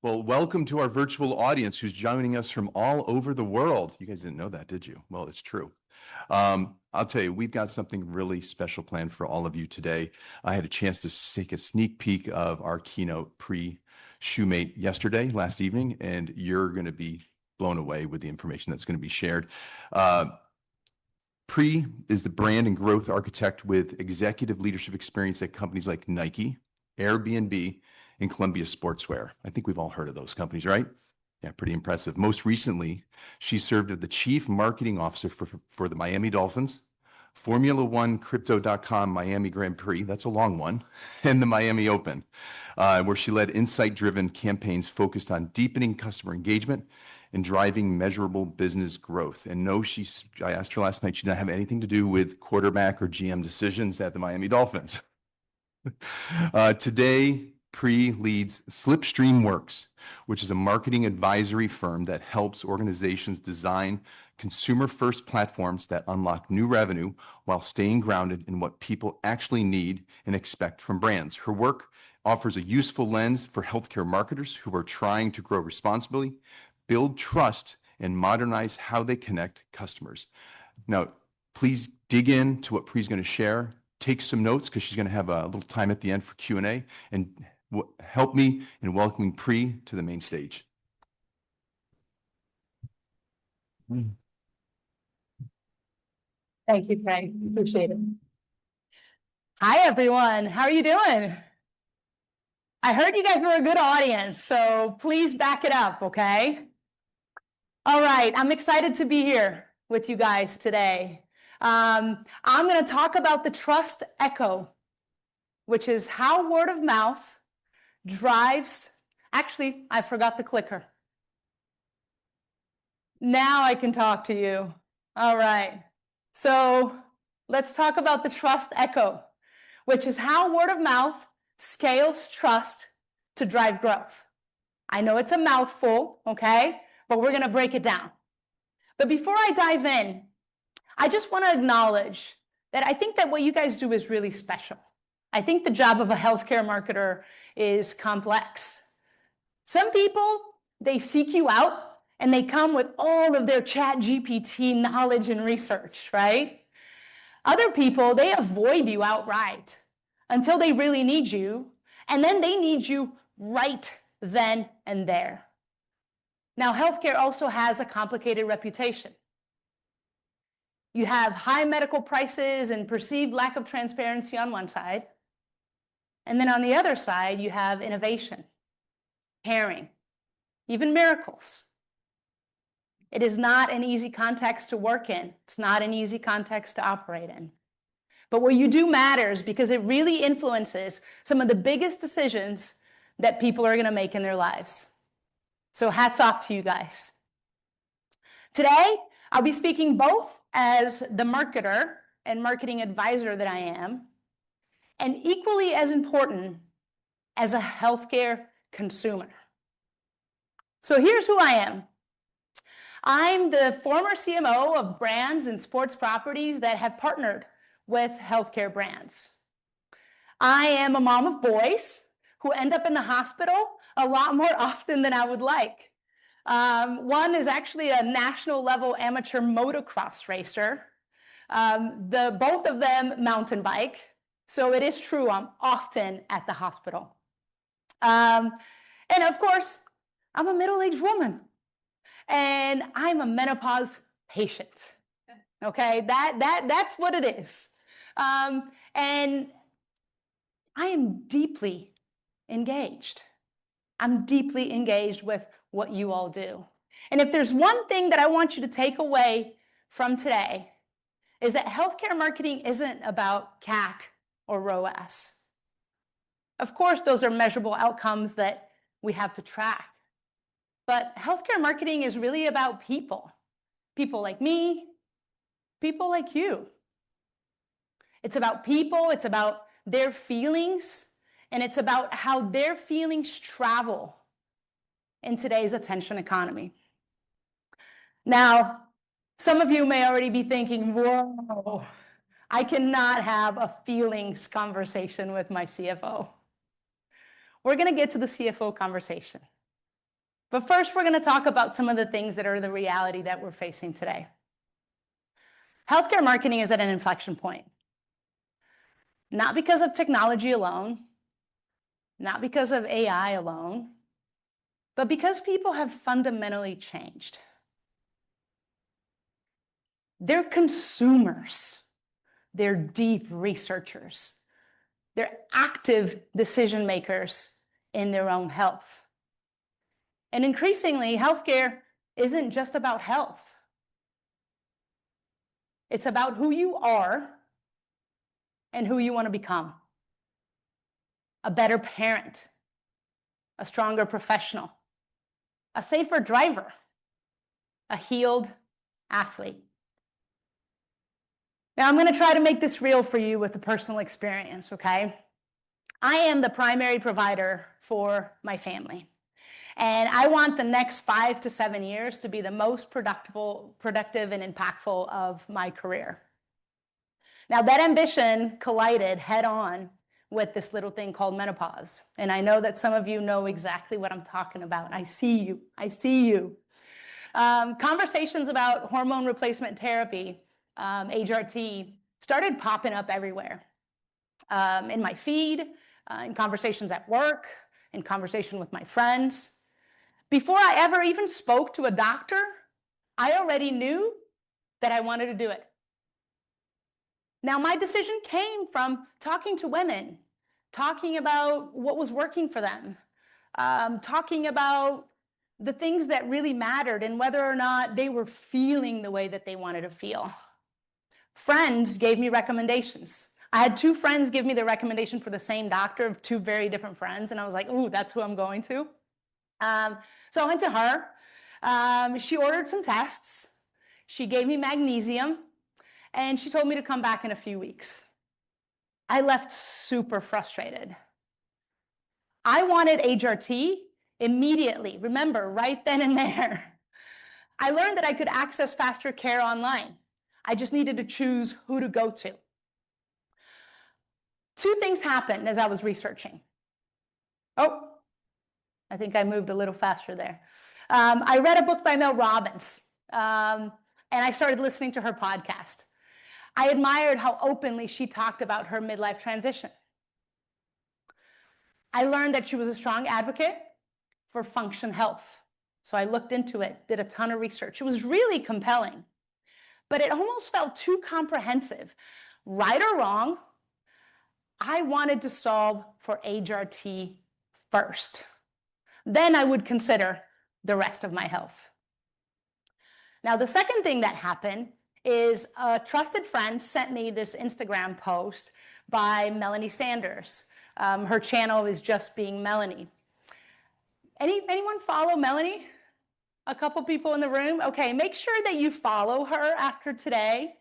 Well, welcome to our virtual audience who's joining us from all over the world. You guys didn't know that, did you? Well, it's true. I'll tell you, we've got something really special planned for all of you today. I had a chance to take a sneak peek of our keynote Pri Schumate last evening, and you're going to be blown away with the information that's going to be shared. Pri is the brand and growth architect with executive leadership experience at companies like Nike, Airbnb, and Columbia Sportswear. I think we've all heard of those companies, right? Yeah, pretty impressive. Most recently, she served as the chief marketing officer for the Miami Dolphins, Formula One, Crypto.com, Miami Grand Prix, that's a long one, and the Miami Open, where she led insight-driven campaigns focused on deepening customer engagement and driving measurable business growth. And no, I asked her last night, she didn't have anything to do with quarterback or GM decisions at the Miami Dolphins. Today, Pri leads Slipstream Works, which is a marketing advisory firm that helps organizations design consumer-first platforms that unlock new revenue while staying grounded in what people actually need and expect from brands. Her work offers a useful lens for healthcare marketers who are trying to grow responsibly, build trust, and modernize how they connect customers. Now, please dig into what Pri's going to share. Take some notes because she's going to have a little time at the end for Q&A, and help me in welcoming Pri to the main stage. Thank you, Craig. Appreciate it. Hi, everyone. How are you doing? I heard you guys were a good audience, so please back it up, okay? All right, I'm excited to be here with you guys today. I'm going to talk about the trust echo, which is how word of mouth drives. Actually, I forgot the clicker. Now I can talk to you. All right. So let's talk about the trust echo, which is how word of mouth scales trust to drive growth. I know it's a mouthful, okay? But we're going to break it down. But before I dive in, I just want to acknowledge that I think that what you guys do is really special. I think the job of a healthcare marketer is complex. Some people, they seek you out and they come with all of their ChatGPT knowledge and research, right? Other people, they avoid you outright until they really need you, and then they need you right then and there. Now, healthcare also has a complicated reputation. You have high medical prices and perceived lack of transparency on one side. And then on the other side, you have innovation, caring, even miracles. It is not an easy context to work in. It's not an easy context to operate in. But what you do matters because it really influences some of the biggest decisions that people are going to make in their lives. So hats off to you guys. Today, I'll be speaking both as the marketer and marketing advisor that I am, and equally as important as a healthcare consumer. So here's who I am. I'm the former CMO of brands and sports properties that have partnered with healthcare brands. I am a mom of boys who end up in the hospital a lot more often than I would like. One is actually a national level amateur motocross racer. Both of them mountain bike. So it is true, I'm often at the hospital. And of course, I'm a middle-aged woman and I'm a menopause patient. Okay, that's what it is. And I am deeply engaged. I'm deeply engaged with what you all do. And if there's one thing that I want you to take away from today, is that healthcare marketing isn't about CAC or ROAS. Of course, those are measurable outcomes that we have to track. But healthcare marketing is really about people. People like me, people like you. It's about people, it's about their feelings, and it's about how their feelings travel in today's attention economy. Now, some of you may already be thinking, whoa, I cannot have a feelings conversation with my CFO. We're going to get to the CFO conversation. But first, we're going to talk about some of the things that are the reality that we're facing today. Healthcare marketing is at an inflection point. Not because of technology alone, not because of AI alone, but because people have fundamentally changed. They're consumers. They're deep researchers. They're active decision makers in their own health. And increasingly, healthcare isn't just about health. It's about who you are and who you want to become. A better parent, a stronger professional, a safer driver, a healed athlete. Now, I'm going to try to make this real for you with a personal experience, okay? I am the primary provider for my family. And I want the next 5 to 7 years to be the most productive and impactful of my career. Now, that ambition collided head on with this little thing called menopause. And I know that some of you know exactly what I'm talking about. I see you. I see you. Conversations about hormone replacement therapy, HRT, started popping up everywhere. In my feed, in conversations at work, in conversation with my friends. Before I ever even spoke to a doctor, I already knew that I wanted to do it. Now, my decision came from talking to women, talking about what was working for them, talking about the things that really mattered and whether or not they were feeling the way that they wanted to feel. Friends gave me recommendations. I had 2 friends give me the recommendation for the same doctor of 2 very different friends, and I was like, ooh, that's who I'm going to. So I went to her. She ordered some tests. She gave me magnesium, and she told me to come back in a few weeks. I left super frustrated. I wanted HRT immediately. Remember, right then and there. I learned that I could access faster care online. I just needed to choose who to go to. 2 things happened as I was researching. Oh, I think I moved a little faster there. I read a book by Mel Robbins, and I started listening to her podcast. I admired how openly she talked about her midlife transition. I learned that she was a strong advocate for function health. So I looked into it, did a ton of research. It was really compelling, but it almost felt too comprehensive. Right or wrong, I wanted to solve for HRT first. Then I would consider the rest of my health. Now, the second thing that happened is a trusted friend sent me this Instagram post by Melanie Sanders. Her channel is Just Being Melanie. Anyone follow Melanie? A couple people in the room? Okay, make sure that you follow her after today.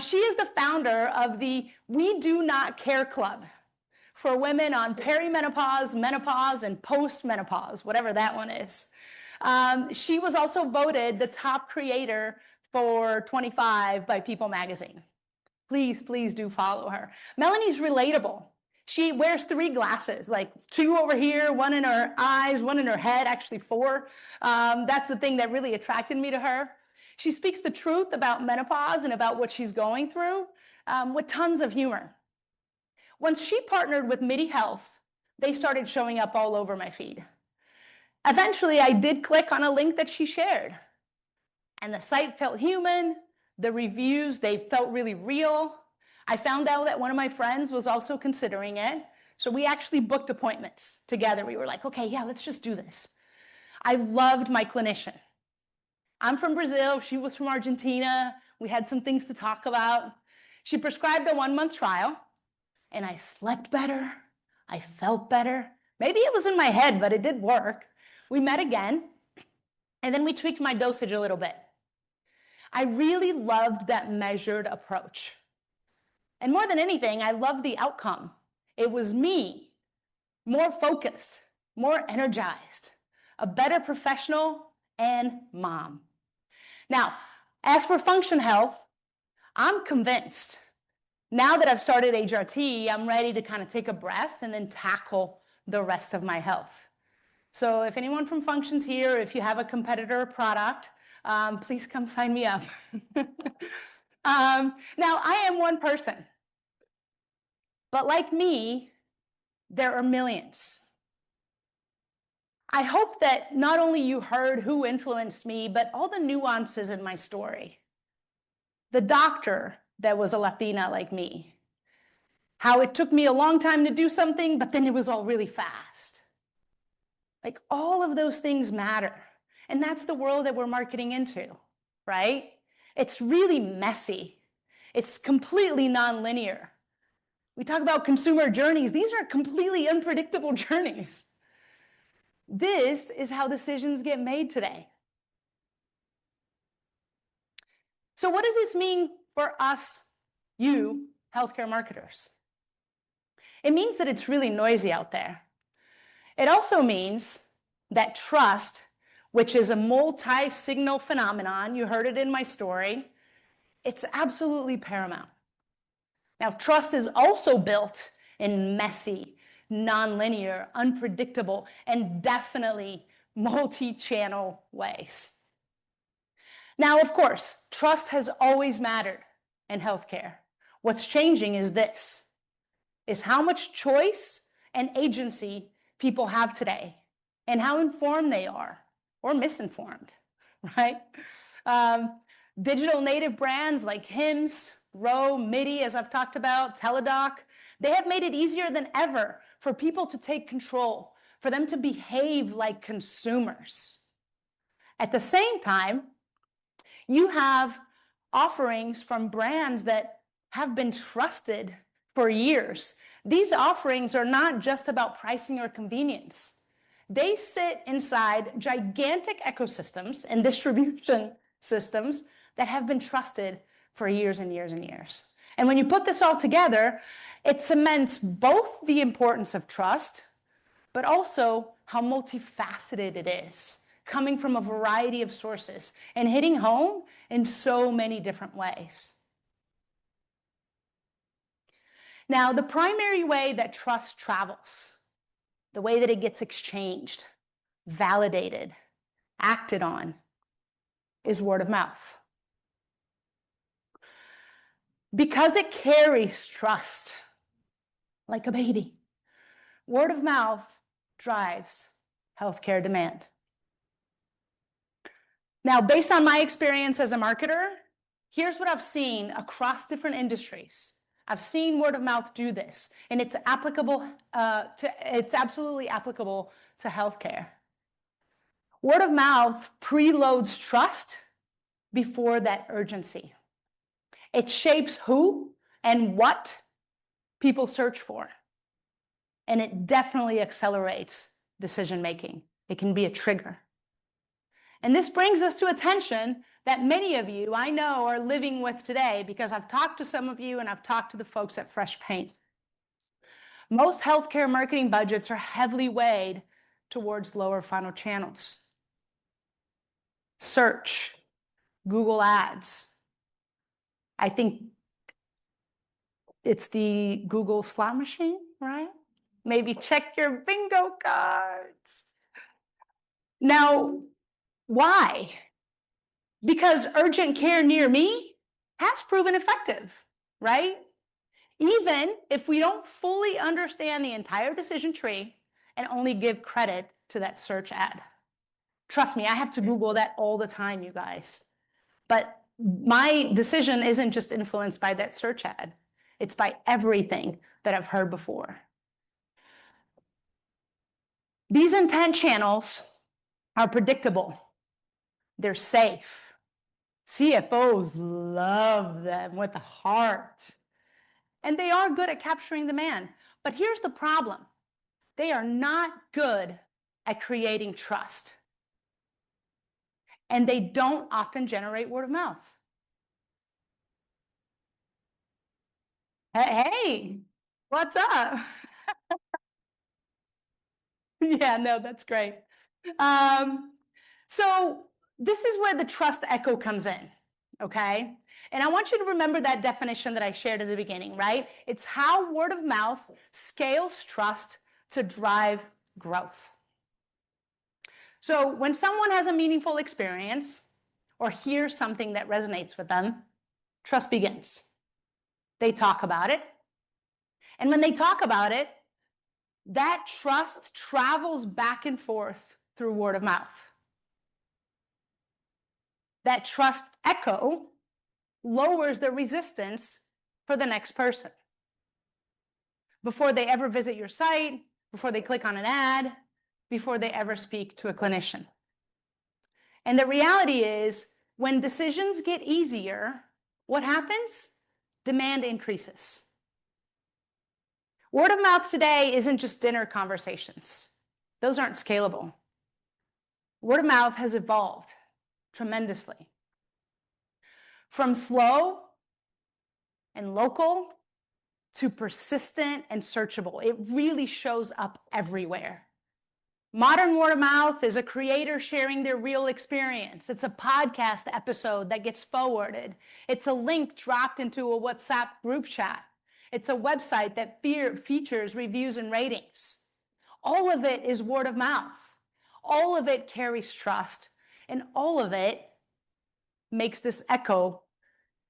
She is the founder of the We Do Not Care Club for women on perimenopause, menopause, and postmenopause, whatever that one is. She was also voted the top creator for 25 by People magazine. Please, please do follow her. Melanie's relatable. She wears 3 glasses, like 2 over here, 1 in her eyes, 1 in her head, actually 4. That's the thing that really attracted me to her. She speaks the truth about menopause and about what she's going through with tons of humor. Once she partnered with MIDI Health, they started showing up all over my feed. Eventually, I did click on a link that she shared, and the site felt human. The reviews, they felt really real. I found out that one of my friends was also considering it, so we actually booked appointments together. We were like, okay, yeah, let's just do this. I loved my clinician. I'm from Brazil. She was from Argentina. We had some things to talk about. She prescribed a 1-month trial, and I slept better. I felt better. Maybe it was in my head, but it did work. We met again, and then we tweaked my dosage a little bit. I really loved that measured approach. And more than anything, I loved the outcome. It was me, more focused, more energized, a better professional and mom. Now, as for function health, I'm convinced. Now that I've started HRT, I'm ready to kind of take a breath and then tackle the rest of my health. So if anyone from functions here, if you have a competitor or product, please come sign me up. Now, I am one person, but like me, there are millions. I hope that not only you heard who influenced me, but all the nuances in my story. The doctor that was a Latina like me, how it took me a long time to do something, but then it was all really fast. Like all of those things matter. And that's the world that we're marketing into, right? It's really messy. It's completely nonlinear. We talk about consumer journeys. These are completely unpredictable journeys. This is how decisions get made today. So what does this mean for us, you, healthcare marketers? It means that it's really noisy out there. It also means that trust, which is a multi-signal phenomenon, you heard it in my story, it's absolutely paramount. Now, trust is also built in messy, nonlinear, unpredictable, and definitely multi-channel ways. Now, of course, trust has always mattered in healthcare. What's changing is this, is how much choice and agency people have today and how informed they are or misinformed, right? Digital native brands like Hims, Row, MIDI, as I've talked about, Teladoc, they have made it easier than ever for people to take control, for them to behave like consumers. At the same time, you have offerings from brands that have been trusted for years. These offerings are not just about pricing or convenience. They sit inside gigantic ecosystems and distribution systems that have been trusted for years and years and years. And when you put this all together, it cements both the importance of trust, but also how multifaceted it is, coming from a variety of sources and hitting home in so many different ways. Now, the primary way that trust travels, the way that it gets exchanged, validated, acted on, is word of mouth. Because it carries trust like a baby, word of mouth drives healthcare demand. Now, based on my experience as a marketer, here's what I've seen across different industries. I've seen word of mouth do this, and it's absolutely applicable to healthcare. Word of mouth preloads trust before that urgency. It shapes who and what people search for. And it definitely accelerates decision making. It can be a trigger. And this brings us to a tension that many of you I know are living with today, because I've talked to some of you and I've talked to the folks at Fresh Paint. Most healthcare marketing budgets are heavily weighed towards lower funnel channels. Search, Google Ads. I think it's the Google slot machine, right? Maybe check your bingo cards. Now, why? Because urgent care near me has proven effective, right? Even if we don't fully understand the entire decision tree and only give credit to that search ad. Trust me, I have to Google that all the time, you guys. But my decision isn't just influenced by that search ad. It's by everything that I've heard before. These intent channels are predictable. They're safe. CFOs love them with a heart. And they are good at capturing demand. But here's the problem. They are not good at creating trust. And they don't often generate word of mouth. Hey, what's up? Yeah, no, that's great. So this is where the trust echo comes in, okay? And I want you to remember that definition that I shared at the beginning, right? It's how word of mouth scales trust to drive growth. So when someone has a meaningful experience or hears something that resonates with them, trust begins. They talk about it. And when they talk about it, that trust travels back and forth through word of mouth. That trust echo lowers the resistance for the next person. Before they ever visit your site, before they click on an ad, before they ever speak to a clinician. And the reality is, when decisions get easier, what happens? Demand increases. Word of mouth today isn't just dinner conversations. Those aren't scalable. Word of mouth has evolved tremendously. From slow and local to persistent and searchable. It really shows up everywhere. Modern word of mouth is a creator sharing their real experience. It's a podcast episode that gets forwarded. It's a link dropped into a WhatsApp group chat. It's a website that features reviews and ratings. All of it is word of mouth. All of it carries trust, and all of it makes this echo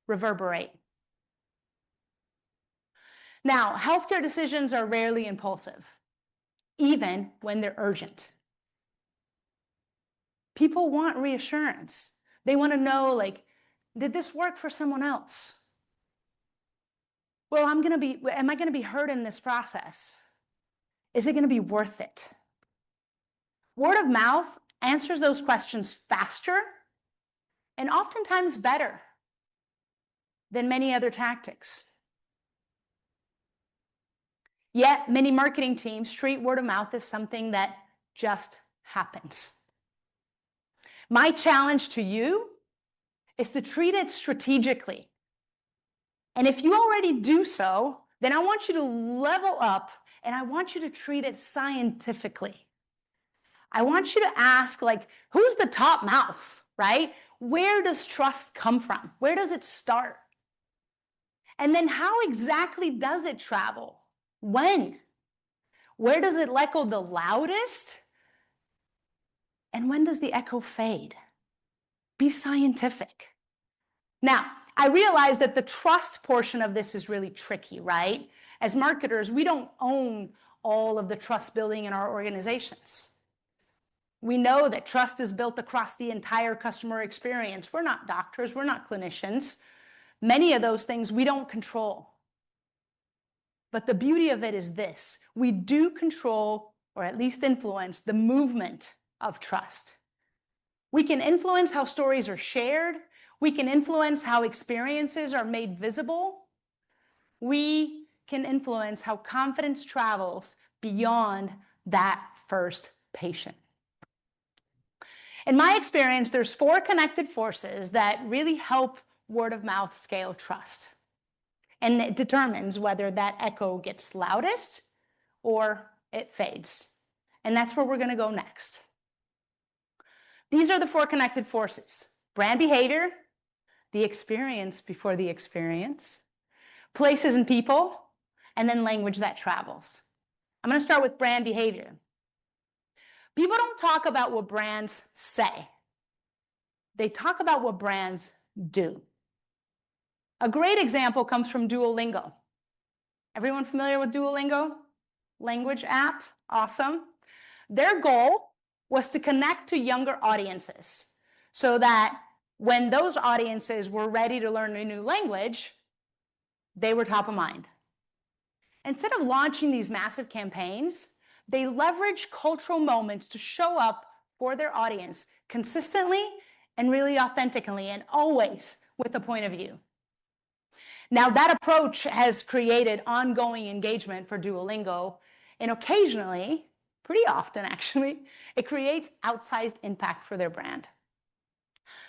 reverberate. Now, healthcare decisions are rarely impulsive, even when they're urgent. People want reassurance. They want to know, like, did this work for someone else? Well, am I going to be heard in this process? Is it going to be worth it? Word of mouth answers those questions faster and oftentimes better than many other tactics. Yet, many marketing teams treat word of mouth as something that just happens. My challenge to you is to treat it strategically. And if you already do so, then I want you to level up and I want you to treat it scientifically. I want you to ask, like, who's the top mouth, right? Where does trust come from? Where does it start? And then how exactly does it travel? When? Where does it echo the loudest? And when does the echo fade? Be scientific. Now, I realize that the trust portion of this is really tricky, right? As marketers, we don't own all of the trust building in our organizations. We know that trust is built across the entire customer experience. We're not doctors, we're not clinicians. Many of those things we don't control. But the beauty of it is this: we do control, or at least influence, the movement of trust. We can influence how stories are shared. We can influence how experiences are made visible. We can influence how confidence travels beyond that first patient. In my experience, there's 4 connected forces that really help word of mouth scale trust. And it determines whether that echo gets loudest or it fades. And that's where we're going to go next. These are the 4 connected forces: brand behavior, the experience before the experience, places and people, and then language that travels. I'm going to start with brand behavior. People don't talk about what brands say. They talk about what brands do. A great example comes from Duolingo. Everyone familiar with Duolingo? Language app, awesome. Their goal was to connect to younger audiences so that when those audiences were ready to learn a new language, they were top of mind. Instead of launching these massive campaigns, they leveraged cultural moments to show up for their audience consistently and really authentically, and always with a point of view. Now, that approach has created ongoing engagement for Duolingo, and occasionally, pretty often actually, it creates outsized impact for their brand.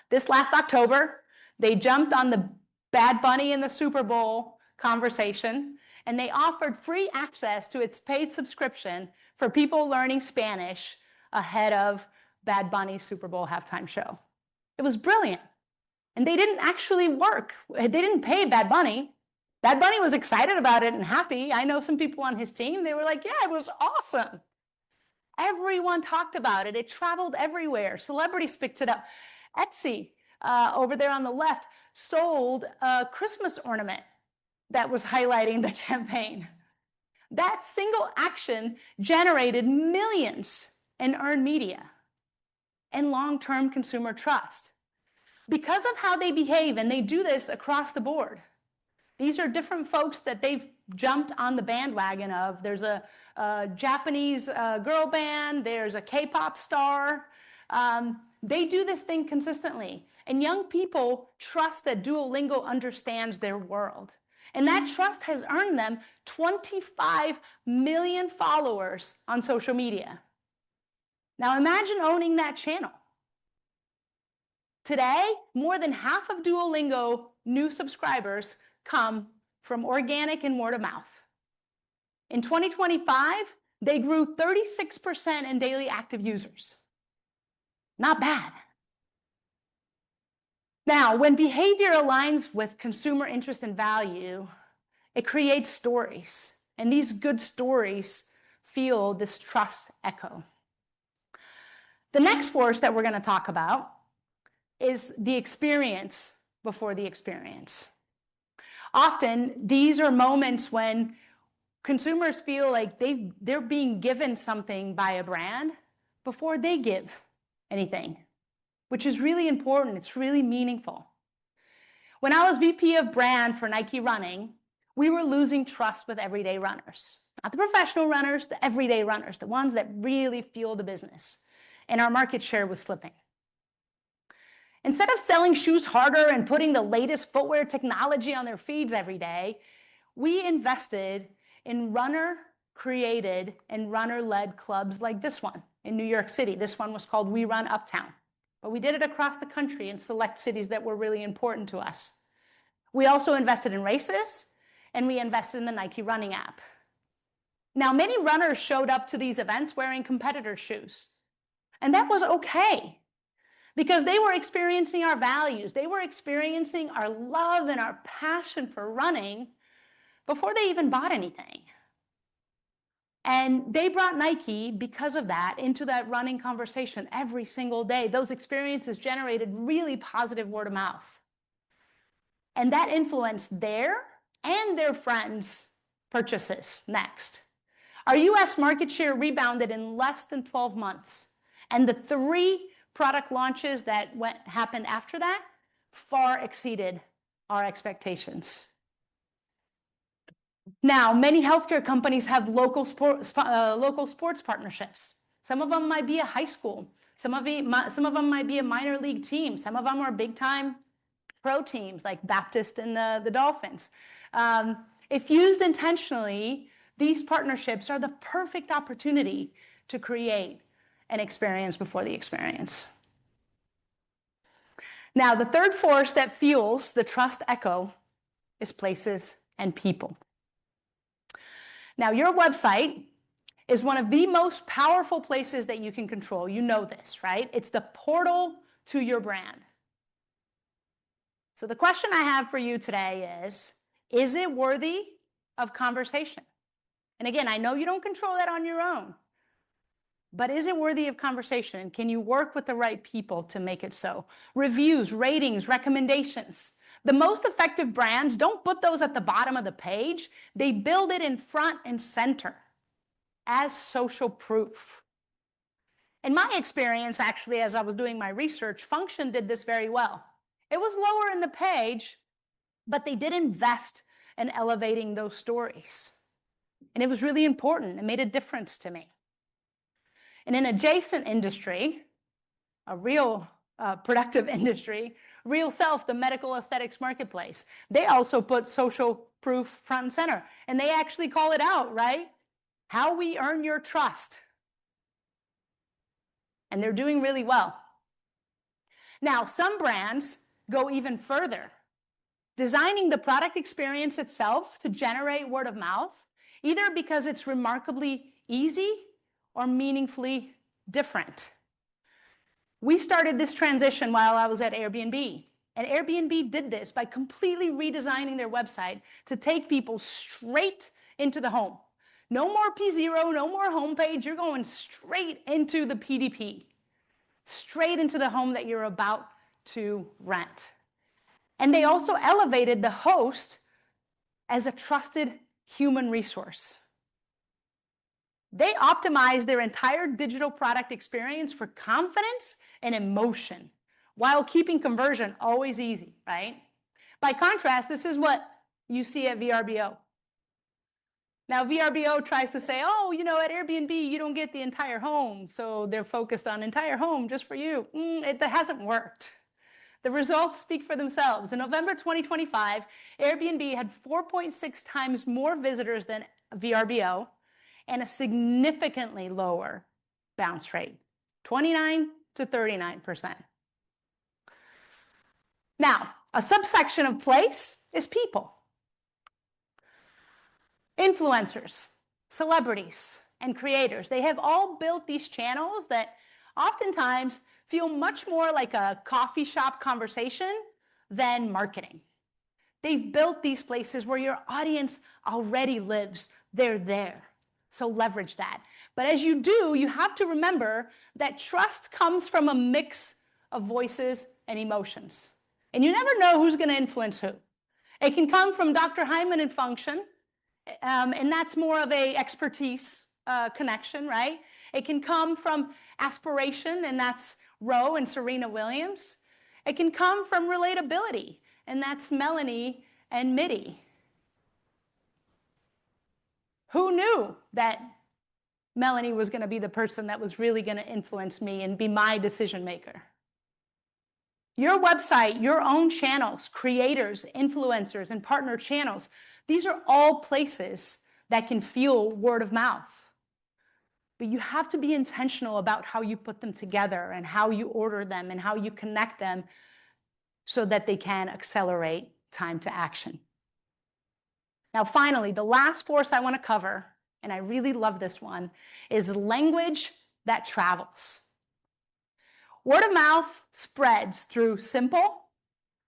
This last October, they jumped on the Bad Bunny in the Super Bowl conversation, and they offered free access to its paid subscription for people learning Spanish ahead of Bad Bunny's Super Bowl halftime show. It was brilliant. And they didn't actually work. They didn't pay Bad Bunny. Bad Bunny was excited about it and happy. I know some people on his team, they were like, yeah, it was awesome. Everyone talked about it. It traveled everywhere. Celebrities picked it up. Etsy, over there on the left, sold a Christmas ornament that was highlighting the campaign. That single action generated millions in earned media and long-term consumer trust because of how they behave, and they do this across the board. These are different folks that they've jumped on the bandwagon of. There's a Japanese girl band, there's a K-pop star. They do this thing consistently, and young people trust that Duolingo understands their world. And that trust has earned them 25 million followers on social media. Now imagine owning that channel. Today, more than half of Duolingo new subscribers come from organic and word of mouth. In 2025, they grew 36% in daily active users. Not bad. Now, when behavior aligns with consumer interest and value, it creates stories. And these good stories fuel this trust echo. The next force that we're going to talk about is the experience before the experience. Often, these are moments when consumers feel like they're being given something by a brand before they give anything, which is really important. It's really meaningful. When I was VP of brand for Nike Running, we were losing trust with everyday runners. Not the professional runners, the everyday runners, the ones that really fuel the business. And our market share was slipping. Instead of selling shoes harder and putting the latest footwear technology on their feeds every day, we invested in runner-created and runner-led clubs like this one in New York City. This one was called We Run Uptown. But we did it across the country in select cities that were really important to us. We also invested in races, and we invested in the Nike Running app. Now, many runners showed up to these events wearing competitor shoes. And that was okay, because they were experiencing our values. They were experiencing our love and our passion for running before they even bought anything. And they brought Nike, because of that, into that running conversation every single day. Those experiences generated really positive word of mouth. And that influenced their and their friends' purchases next. Our US market share rebounded in less than 12 months. And the 3 product launches that happened after that far exceeded our expectations. Now, many healthcare companies have local sports partnerships. Some of them might be a high school. Some of them might be a minor league team. Some of them are big-time pro teams like Baptist and the Dolphins. If used intentionally, these partnerships are the perfect opportunity to create an experience before the experience. Now, the third force that fuels the trust echo is places and people. Now, your website is one of the most powerful places that you can control. You know this, right? It's the portal to your brand. So the question I have for you today is it worthy of conversation? And again, I know you don't control that on your own, but is it worthy of conversation? And can you work with the right people to make it so? Reviews, ratings, recommendations. The most effective brands don't put those at the bottom of the page. They build it in front and center as social proof. In my experience, actually, as I was doing my research, Function did this very well. It was lower in the page, but they did invest in elevating those stories. And it was really important. It made a difference to me. In an adjacent industry, a real productive industry, Real Self, the medical aesthetics marketplace, they also put social proof front and center. And they actually call it out, right? How we earn your trust. And they're doing really well. Now, some brands go even further, designing the product experience itself to generate word of mouth, either because it's remarkably easy or meaningfully different. We started this transition while I was at Airbnb. And Airbnb did this by completely redesigning their website to take people straight into the home, No more P0, no more homepage. You're going straight into the PDP, straight into the home that you're about to rent. And they also elevated the host as a trusted human resource. They optimized their entire digital product experience for confidence and emotion while keeping conversion always easy, right? By contrast, this is what you see at VRBO. Now, VRBO tries to say, oh, at Airbnb, you don't get the entire home. So they're focused on entire home just for you. That hasn't worked. The results speak for themselves. In November 2025, Airbnb had 4.6 times more visitors than VRBO and a significantly lower bounce rate, 29 to 39%. Now, a subsection of place is people. Influencers, celebrities, and creators, they have all built these channels that oftentimes feel much more like a coffee shop conversation than marketing. They've built these places where your audience already lives. They're there. So leverage that. But as you do, you have to remember that trust comes from a mix of voices and emotions. And you never know who's going to influence who. It can come from Dr. Hyman and function, and that's more of a expertise connection, right? It can come from aspiration, and that's Roe and Serena Williams. It can come from relatability, and that's Melanie and Mitty. Who knew that Melanie was going to be the person that was really going to influence me and be my decision maker? Your website, your own channels, creators, influencers, and partner channels, these are all places that can fuel word of mouth. But you have to be intentional about how you put them together and how you order them and how you connect them so that they can accelerate time to action. Now, finally, the last force I want to cover, and I really love this one, is language that travels. Word of mouth spreads through simple,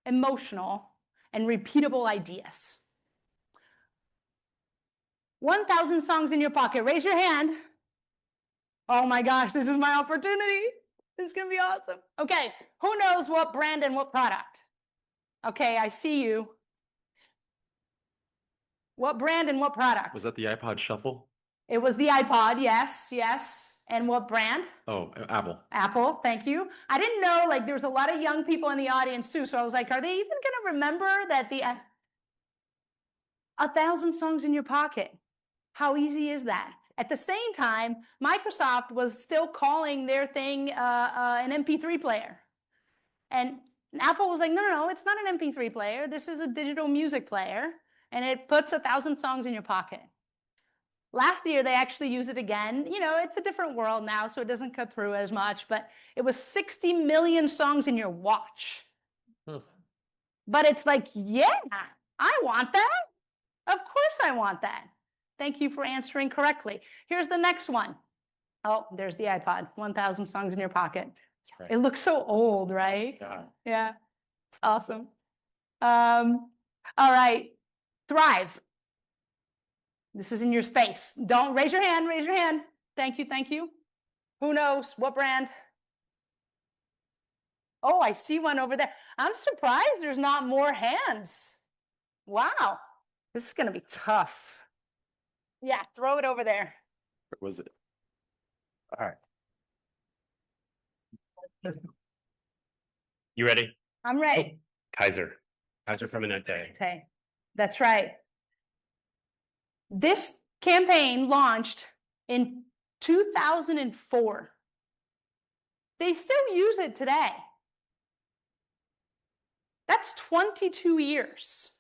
emotional, and repeatable ideas. 1,000 songs in your pocket. Raise your hand. Oh my gosh, this is my opportunity. This is going to be awesome. Okay, who knows what brand and what product? Okay, I see you. What brand and what product? Was that the iPod Shuffle? It was the iPod, yes. And what brand? Oh, Apple. Apple, thank you. I didn't know, there was a lot of young people in the audience too, so I was like, are they even going to remember that 1,000 songs in your pocket? How easy is that? At the same time, Microsoft was still calling their thing an MP3 player. And Apple was like, no, it's not an MP3 player. This is a digital music player, and it puts 1,000 songs in your pocket. Last year, they actually used it again. It's a different world now, so it doesn't cut through as much, but it was 60 million songs in your watch. But it's like, yeah, I want that. Of course I want that. Thank you for answering correctly. Here's the next one. Oh, there's the iPod, 1,000 songs in your pocket. That's right. It looks so old, right? Yeah. It's awesome. All right, Thrive. This is in your space. Don't raise your hand, raise your hand. Thank you. Who knows? What brand? Oh, I see one over there. I'm surprised there's not more hands. Wow, this is going to be tough. Yeah, throw it over there. Where was it? All right. You ready? I'm ready. Oh, Kaiser Permanente. Okay, that's right. This campaign launched in 2004. They still use it today. That's 22 years.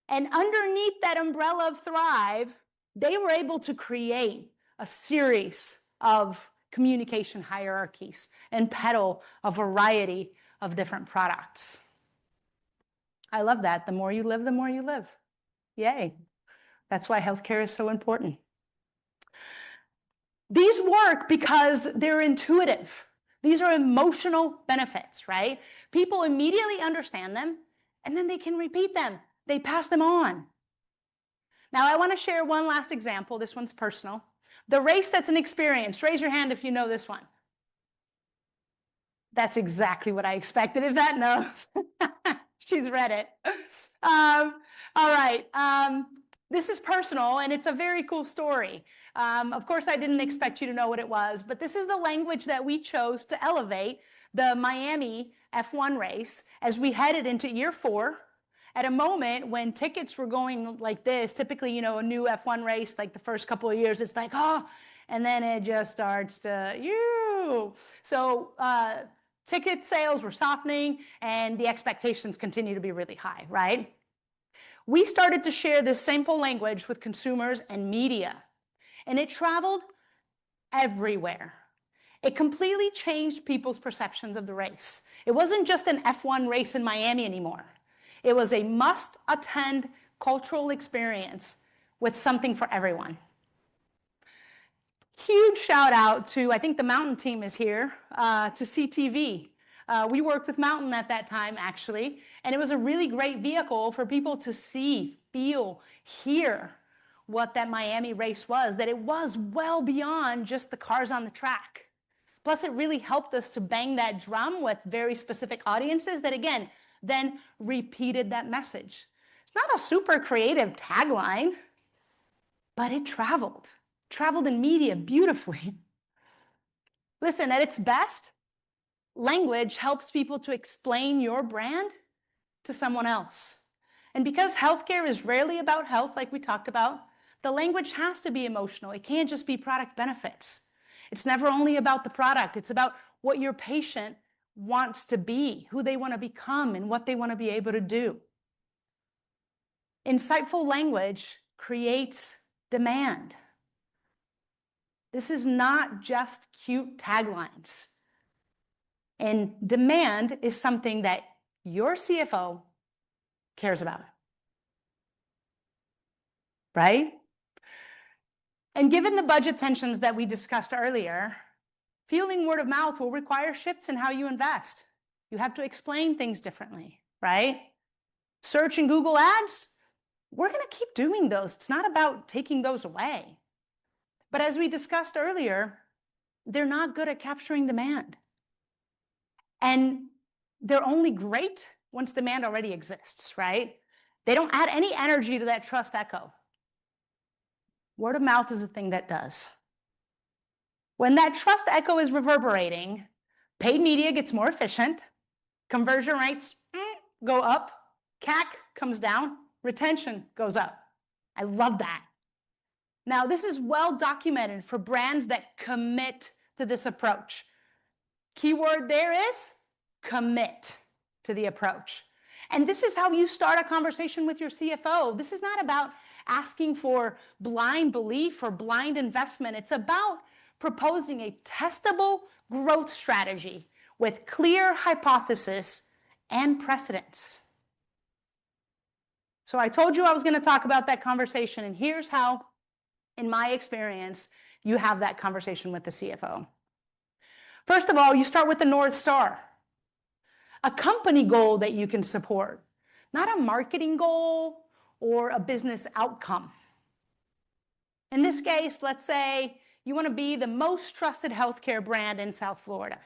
And underneath that umbrella of Thrive, they were able to create a series of communication hierarchies and peddle a variety of different products. I love that. The more you live, the more you live. Yay. That's why healthcare is so important. These work because they're intuitive. These are emotional benefits, right? People immediately understand them, and then they can repeat them. They pass them on. Now, I want to share one last example. This one's personal. The race that's an experience. Raise your hand if you know this one. That's exactly what I expected. Yvette knows. She's read it. All right. This is personal, and it's a very cool story. Of course, I didn't expect you to know what it was, but this is the language that we chose to elevate the Miami F1 race as we headed into year 4 at a moment when tickets were going like this. Typically, a new F1 race, like the first couple of years, it's like, oh, and then it just starts to, So ticket sales were softening, and the expectations continue to be really high, right? We started to share this simple language with consumers and media, and it traveled everywhere. It completely changed people's perceptions of the race. It wasn't just an F1 race in Miami anymore. It was a must-attend cultural experience with something for everyone. Huge shout out to, I think the Mountain team is here, to CTV. We worked with Mountain at that time, actually, and it was a really great vehicle for people to see, feel, hear what that Miami race was, that it was well beyond just the cars on the track. Plus, it really helped us to bang that drum with very specific audiences that, again, then repeated that message. It's not a super creative tagline, but it traveled in media beautifully. Listen, at its best, language helps people to explain your brand to someone else. And because healthcare is rarely about health, like we talked about, the language has to be emotional. It can't just be product benefits. It's never only about the product. It's about what your patient wants to be, who they want to become, and what they want to be able to do. Insightful language creates demand. This is not just cute taglines. And demand is something that your CFO cares about. Right? And given the budget tensions that we discussed earlier, fueling word of mouth will require shifts in how you invest. You have to explain things differently, right? Search and Google ads, we're going to keep doing those. It's not about taking those away. But as we discussed earlier, they're not good at capturing demand. And they're only great once demand already exists, right? They don't add any energy to that trust echo. Word of mouth is the thing that does. When that trust echo is reverberating, paid media gets more efficient, conversion rates go up, CAC comes down, retention goes up. I love that. Now, this is well documented for brands that commit to this approach. Keyword there is commit to the approach. And this is how you start a conversation with your CFO. This is not about asking for blind belief or blind investment. It's about proposing a testable growth strategy with clear hypothesis and precedents. So I told you I was going to talk about that conversation, and here's how, in my experience, you have that conversation with the CFO. First of all, you start with the North Star, a company goal that you can support, not a marketing goal or a business outcome. In this case, let's say you want to be the most trusted healthcare brand in South Florida.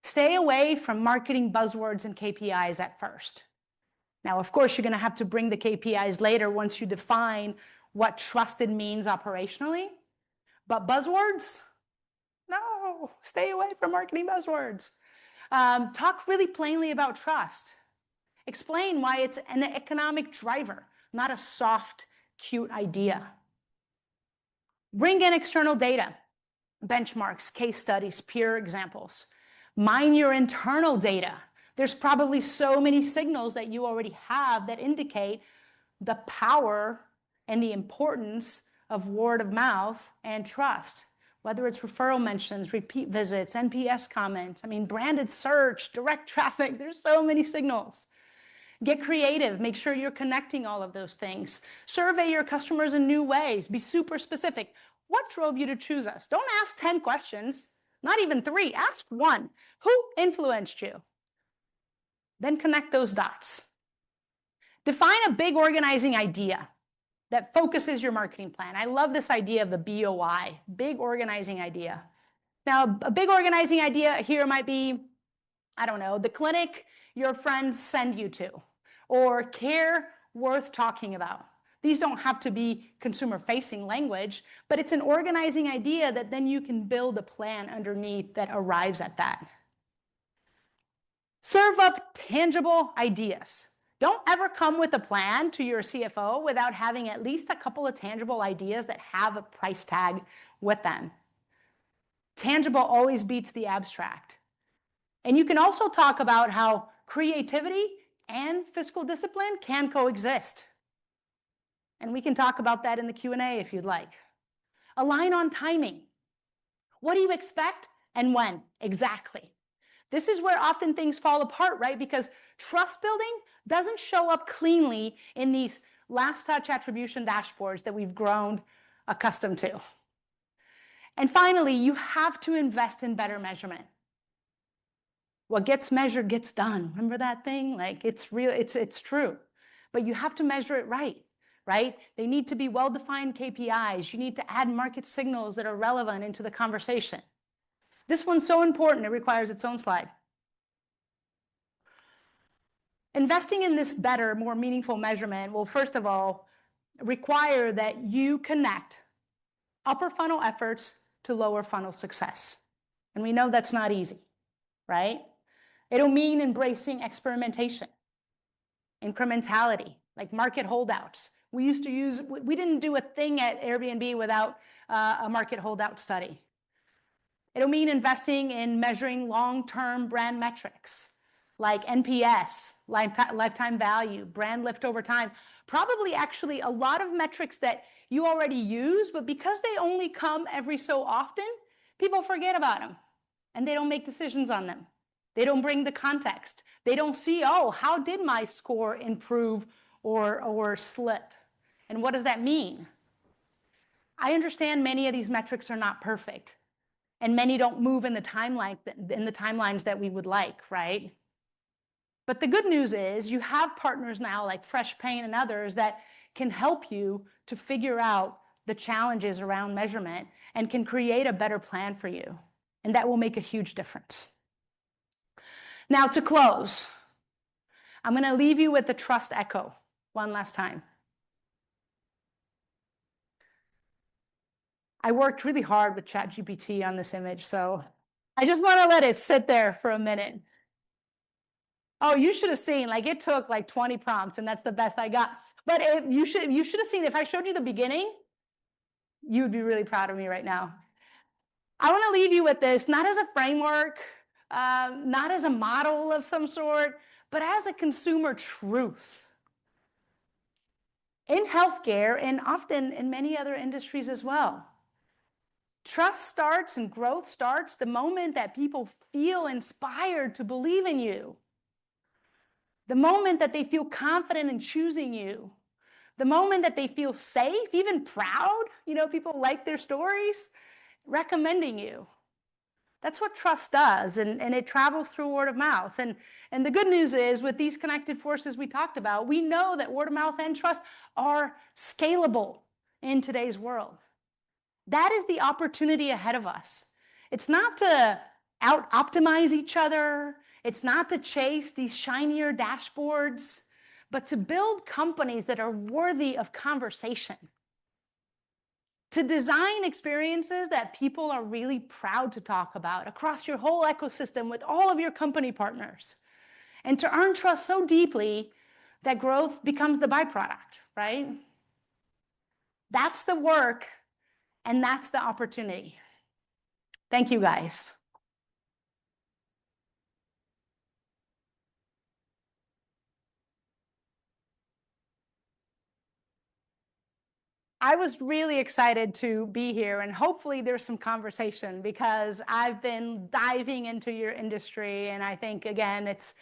Stay away from marketing buzzwords and KPIs at first. Now, of course, you're going to have to bring the KPIs later once you define what trusted means operationally. But buzzwords? No, stay away from marketing buzzwords. Talk really plainly about trust. Explain why it's an economic driver, not a soft, cute idea. Bring in external data, benchmarks, case studies, peer examples. Mine your internal data. There's probably so many signals that you already have that indicate the power and the importance of word of mouth and trust, whether it's referral mentions, repeat visits, NPS comments, branded search, direct traffic. There's so many signals. Get creative. Make sure you're connecting all of those things. Survey your customers in new ways. Be super specific. What drove you to choose us? Don't ask 10 questions, not even 3. Ask 1. Who influenced you? Then connect those dots. Define a big organizing idea. that focuses your marketing plan. I love this idea of the BOI, big organizing idea. Now, a big organizing idea here might be, I don't know, the clinic your friends send you to, or care worth talking about. These don't have to be consumer-facing language, but it's an organizing idea that then you can build a plan underneath that arrives at that. Serve up tangible ideas. Don't ever come with a plan to your CFO without having at least a couple of tangible ideas that have a price tag with them. Tangible always beats the abstract. And you can also talk about how creativity and fiscal discipline can coexist. And we can talk about that in the Q&A if you'd like. Align on timing. What do you expect and when? Exactly. This is where often things fall apart, right? Because trust building doesn't show up cleanly in these last touch attribution dashboards that we've grown accustomed to. And finally, you have to invest in better measurement. What gets measured gets done. Remember that thing? Like, it's real, it's true. But you have to measure it right? They need to be well-defined KPIs. You need to add market signals that are relevant into the conversation. This one's so important, it requires its own slide. Investing in this better, more meaningful measurement will, first of all, require that you connect upper funnel efforts to lower funnel success. And we know that's not easy, right? It'll mean embracing experimentation, incrementality, like market holdouts. We didn't do a thing at Airbnb without a market holdout study. It'll mean investing in measuring long-term brand metrics like NPS, lifetime value, brand lift over time. Probably actually a lot of metrics that you already use, but because they only come every so often, people forget about them and they don't make decisions on them. They don't bring the context. They don't see, oh, how did my score improve or slip? And what does that mean? I understand many of these metrics are not perfect, and many don't move in the timelines that we would like, right? But the good news is you have partners now like Fresh Pain and others that can help you to figure out the challenges around measurement and can create a better plan for you. And that will make a huge difference. Now, to close, I'm going to leave you with the trust echo one last time. I worked really hard with ChatGPT on this image, so I just want to let it sit there for a minute. Oh, you should have seen, like it took like 20 prompts, and that's the best I got. But you should have seen, if I showed you the beginning, you would be really proud of me right now. I want to leave you with this, not as a framework, not as a model of some sort, but as a consumer truth. In healthcare, and often in many other industries as well, trust starts and growth starts the moment that people feel inspired to believe in you. The moment that they feel confident in choosing you. The moment that they feel safe, even proud, people like their stories, recommending you. That's what trust does, and it travels through word of mouth. And the good news is, with these connected forces we talked about, we know that word of mouth and trust are scalable in today's world. That is the opportunity ahead of us. It's not to out-optimize each other. It's not to chase these shinier dashboards, but to build companies that are worthy of conversation. To design experiences that people are really proud to talk about across your whole ecosystem with all of your company partners. And to earn trust so deeply that growth becomes the byproduct, right? That's the work, and that's the opportunity. Thank you, guys. I was really excited to be here, and hopefully there's some conversation, because I've been diving into your industry, and I think, again, it's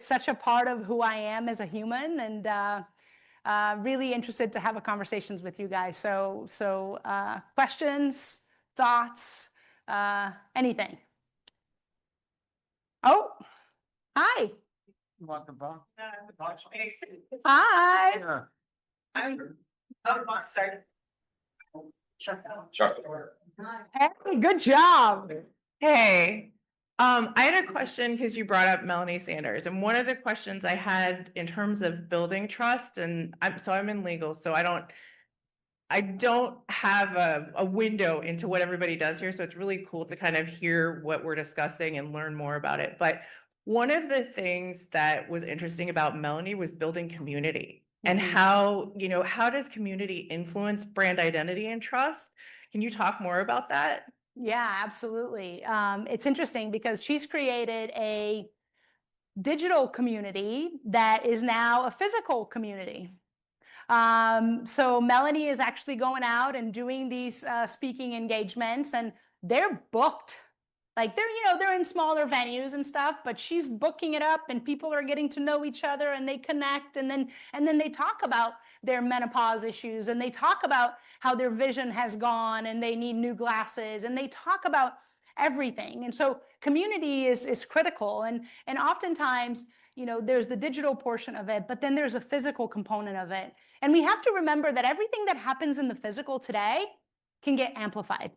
such a part of who I am as a human, and really interested to have conversations with you guys. So questions, thoughts, anything? Oh, hi. You want the phone? Hi. Yeah. Oh, sorry. Sure. Hey, good job. Hey, I had a question because you brought up Melanie Sanders, and one of the questions I had in terms of building trust, and I'm in legal, so I don't have a window into what everybody does here, so it's really cool to kind of hear what we're discussing and learn more about it. But one of the things that was interesting about Melanie was building community and how, how does community influence brand identity and trust? Can you talk more about that? Yeah, absolutely. It's interesting because she's created a digital community that is now a physical community. So Melanie is actually going out and doing these speaking engagements, and they're booked. Like they're in smaller venues and stuff, but she's booking it up, and people are getting to know each other, and they connect, and then they talk about their menopause issues, and they talk about how their vision has gone, and they need new glasses, and they talk about everything. And so community is critical, and oftentimes, there's the digital portion of it, but then there's a physical component of it. And we have to remember that everything that happens in the physical today can get amplified,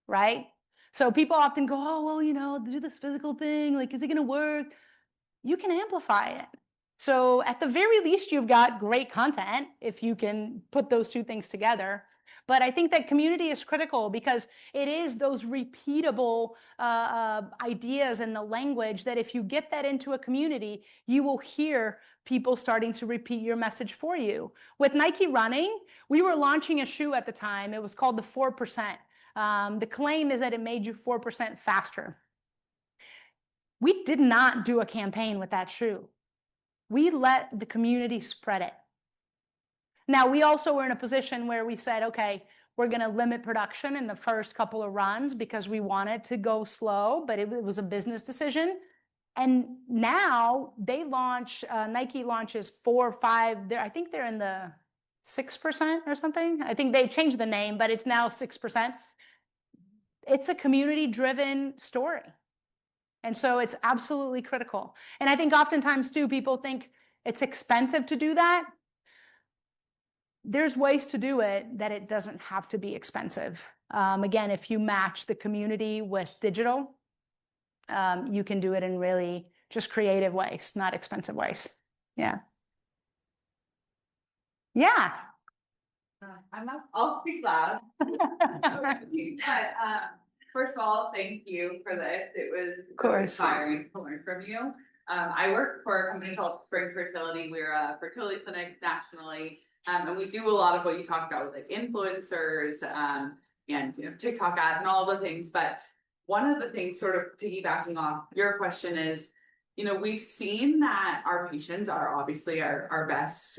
right? So people often go, oh, well, do this physical thing, like, is it going to work? You can amplify it. So at the very least, you've got great content if you can put those two things together. But I think that community is critical because it is those repeatable ideas and the language that if you get that into a community, you will hear people starting to repeat your message for you. With Nike Running, we were launching a shoe at the time. It was called the 4%. The claim is that it made you 4% faster. We did not do a campaign with that shoe. We let the community spread it. Now, we also were in a position where we said, okay, we're going to limit production in the first couple of runs because we wanted to go slow, but it was a business decision. And now they launch, Nike launches 4 or 5, I think they're in the 6% or something. I think they changed the name, but it's now 6%. It's a community-driven story. And so it's absolutely critical. And I think oftentimes too, people think it's expensive to do that. There's ways to do it that it doesn't have to be expensive. Again, if you match the community with digital, you can do it in really just creative ways, not expensive ways. Yeah. Yeah. I'll speak loud. First of all, thank you for this. It was inspiring to learn from you. I work for a company called Spring Fertility. We're a fertility clinic nationally, and we do a lot of what you talked about with like influencers and TikTok ads and all the things. But one of the things, sort of piggybacking off your question, is we've seen that our patients are obviously our best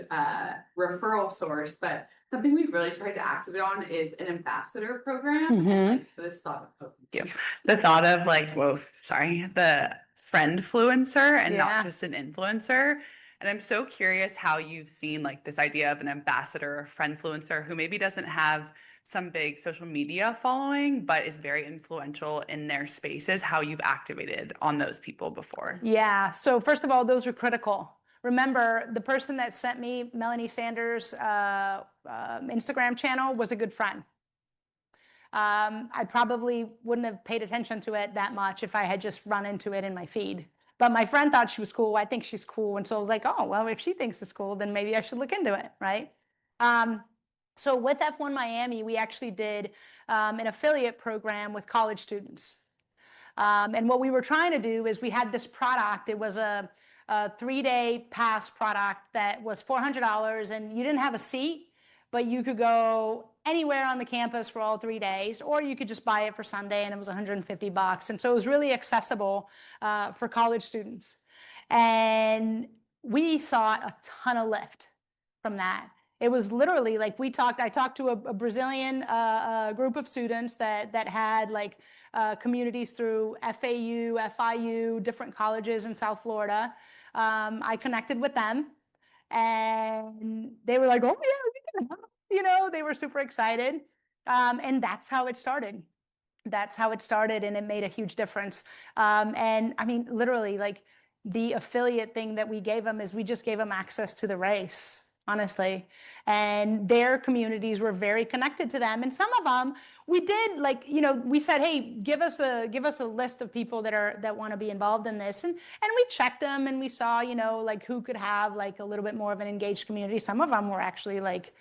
referral source, but something we've really tried to activate on is an ambassador program. Like this thought of the thought of the friend-fluencer and not just an influencer. And I'm so curious how you've seen like this idea of an ambassador or friend-fluencer who maybe doesn't have some big social media following, but is very influential in their spaces, how you've activated on those people before. Yeah. So first of all, those are critical. Remember, the person that sent me Melanie Sanders' Instagram channel was a good friend. I probably wouldn't have paid attention to it that much if I had just run into it in my feed. But my friend thought she was cool. I think she's cool. And so I was like, oh, well, if she thinks it's cool, then maybe I should look into it, right? So with F1 Miami, we actually did an affiliate program with college students. And what we were trying to do is we had this product. It was a 3-day pass product that was $400, and you didn't have a seat, but you could go anywhere on the campus for all 3 days, or you could just buy it for Sunday, and it was $150. And so it was really accessible for college students. And we saw a ton of lift from that. It was literally like I talked to a Brazilian group of students that had like communities through FAU, FIU, different colleges in South Florida. I connected with them, and they were like, oh yeah, we can help. They were super excited. And that's how it started. That's how it started, and it made a huge difference. And I mean, literally, like the affiliate thing that we gave them is we just gave them access to the race. honestly. And their communities were very connected to them. And some of them, we did like, we said, hey, give us a list of people that want to be involved in this. And we checked them and we saw, like who could have like a little bit more of an engaged community. Some of them were actually like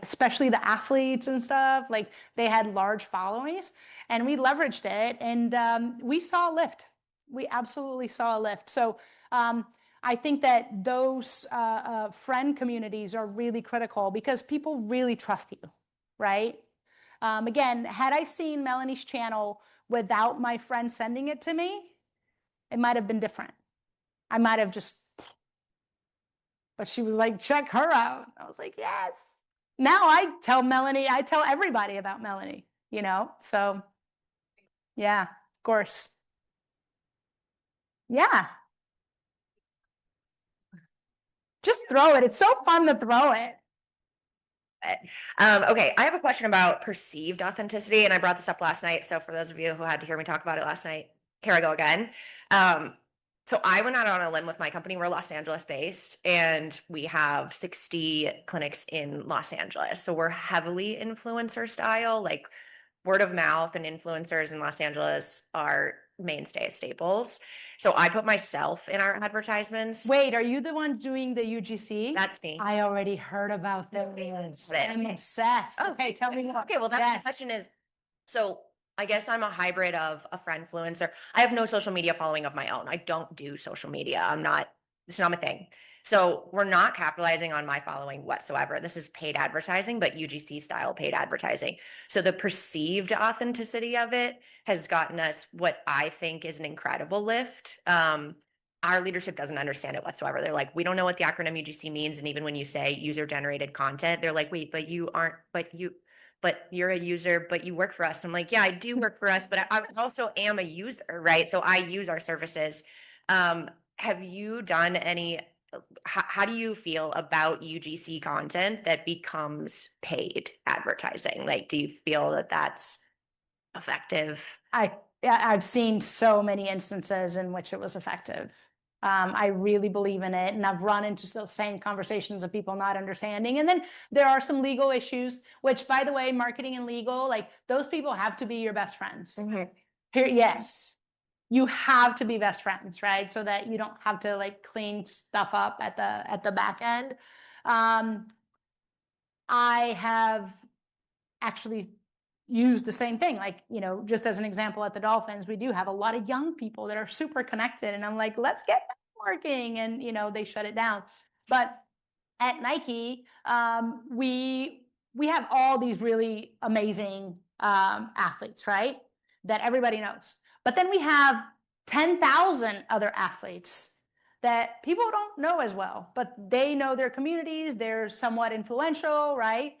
especially the athletes and stuff, like they had large followings, and we leveraged it, and we saw a lift. We absolutely saw a lift. So I think that those friend communities are really critical because people really trust you, right? Again, had I seen Melanie's channel without my friend sending it to me, it might have been different. I might have just, but she was like, check her out. I was like, yes. Now I tell everybody about Melanie, so yeah, of course. Yeah. Just throw it. It's so fun to throw it. Okay, I have a question about perceived authenticity, and I brought this up last night. So for those of you who had to hear me talk about it last night, here I go again. So I went out on a limb with my company. We're Los Angeles based, and we have 60 clinics in Los Angeles. So we're heavily influencer style, like word of mouth, and influencers in Los Angeles are mainstay staples. So I put myself in our advertisements. Wait, are you the one doing the UGC? That's me. I already heard about this. I'm Okay. obsessed. Oh, okay, tell me more. Okay, well, that question is, so I guess I'm a hybrid of a friendfluencer. I have no social media following of my own. I don't do social media. It's not my thing. So we're not capitalizing on my following whatsoever. This is paid advertising, but UGC style paid advertising. So the perceived authenticity of it has gotten us what I think is an incredible lift. Our leadership doesn't understand it whatsoever. They're like, we don't know what the acronym UGC means. And even when you say user generated content, they're like, wait, but you're a user, but you work for us. I'm like, yeah, I do work for us, but I also am a user, right? So I use our services. Have you done any, how do you feel about UGC content that becomes paid advertising? Like, do you feel that that's effective? I've seen so many instances in which it was effective. I really believe in it, and I've run into those same conversations of people not understanding. And then there are some legal issues, which, by the way, marketing and legal, like those people have to be your best friends. Here, yes, you have to be best friends, right? So that you don't have to like clean stuff up at the back end. I have actually use the same thing. Like, just as an example, at the Dolphins, we do have a lot of young people that are super connected. And I'm like, let's get that working. And, they shut it down. But at Nike, we have all these really amazing athletes, right? That everybody knows. But then we have 10,000 other athletes that people don't know as well, but they know their communities. They're somewhat influential, right?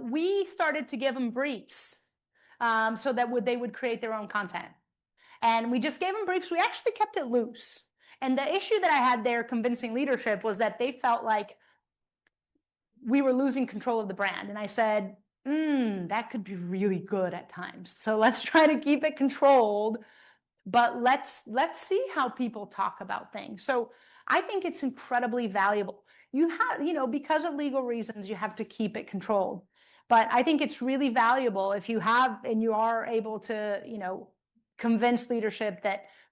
We started to give them briefs so that they would create their own content. And we just gave them briefs. We actually kept it loose. And the issue that I had there convincing leadership was that they felt like we were losing control of the brand. And I said, that could be really good at times. So let's try to keep it controlled, but let's see how people talk about things. So I think it's incredibly valuable. You have, because of legal reasons, you have to keep it controlled. But I think it's really valuable if you have and you are able to, convince leadership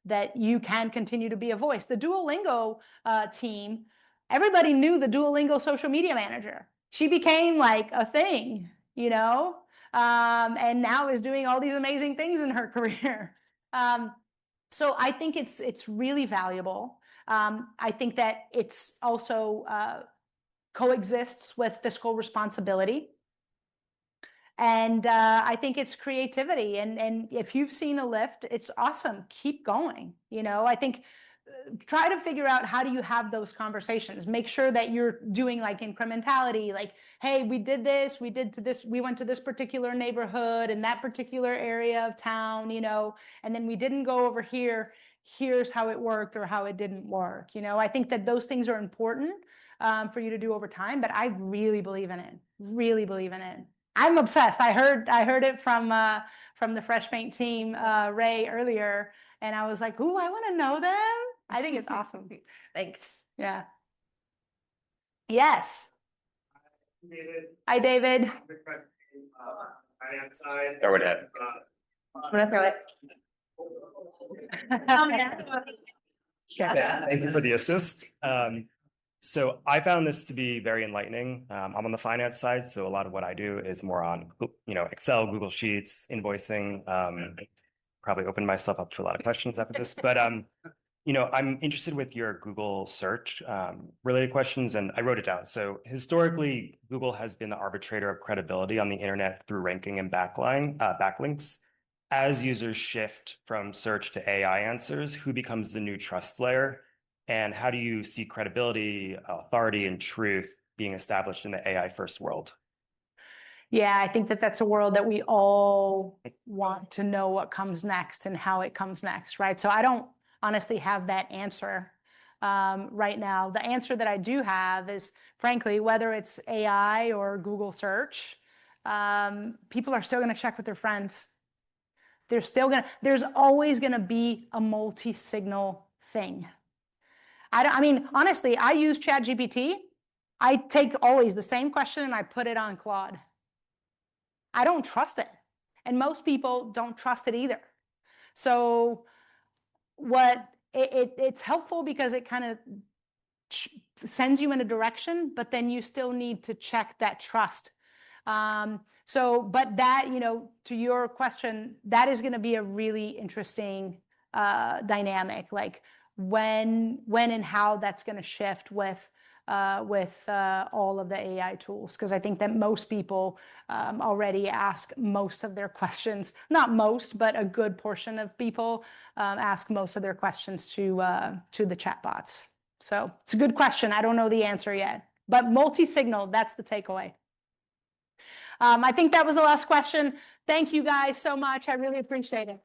that you can continue to be a voice. The Duolingo team, everybody knew the Duolingo social media manager. She became like a thing, and now is doing all these amazing things in her career. So I think it's really valuable. I think that it's also coexists with fiscal responsibility. And I think it's creativity. And if you've seen a lift, it's awesome. Keep going. I think try to figure out how do you have those conversations. Make sure that you're doing like incrementality, like, hey, we did this, we went to this particular neighborhood in that particular area of town, and then we didn't go over here. Here's how it worked or how it didn't work. I think that those things are important for you to do over time, but I really believe in it. Really believe in it. I'm obsessed. I heard it from the Fresh Paint team, Ray, earlier, and I was like, ooh, I want to know them. I think it's awesome. Thanks. Yeah. Yes. Hi, David. Throw it at. I'm gonna throw it. Gotcha. Thank you for the assist. So I found this to be very enlightening. I'm on the finance side, so a lot of what I do is more on, Excel, Google Sheets, invoicing. Probably open myself up to a lot of questions after this, but I'm interested with your Google search related questions, and I wrote it down. So historically, Google has been the arbitrator of credibility on the internet through ranking and backlinks. As users shift from search to AI answers, who becomes the new trust layer? And how do you see credibility, authority, and truth being established in the AI first world? Yeah, I think that that's a world that we all want to know what comes next and how it comes next, right? So I don't honestly have that answer right now. The answer that I do have is, frankly, whether it's AI or Google search, people are still going to check with their friends. There's always going to be a multi-signal thing. I mean, honestly, I use ChatGPT. I take always the same question and I put it on Claude. I don't trust it. And most people don't trust it either. So it's helpful because it kind of sends you in a direction, but then you still need to check that trust. But that, to your question, that is going to be a really interesting dynamic, like when and how that's going to shift with all of the AI tools, because I think that most people already ask most of their questions, not most, but a good portion of people ask most of their questions to the chatbots. So it's a good question. I don't know the answer yet, but multi-signal, that's the takeaway. I think that was the last question. Thank you guys so much. I really appreciate it.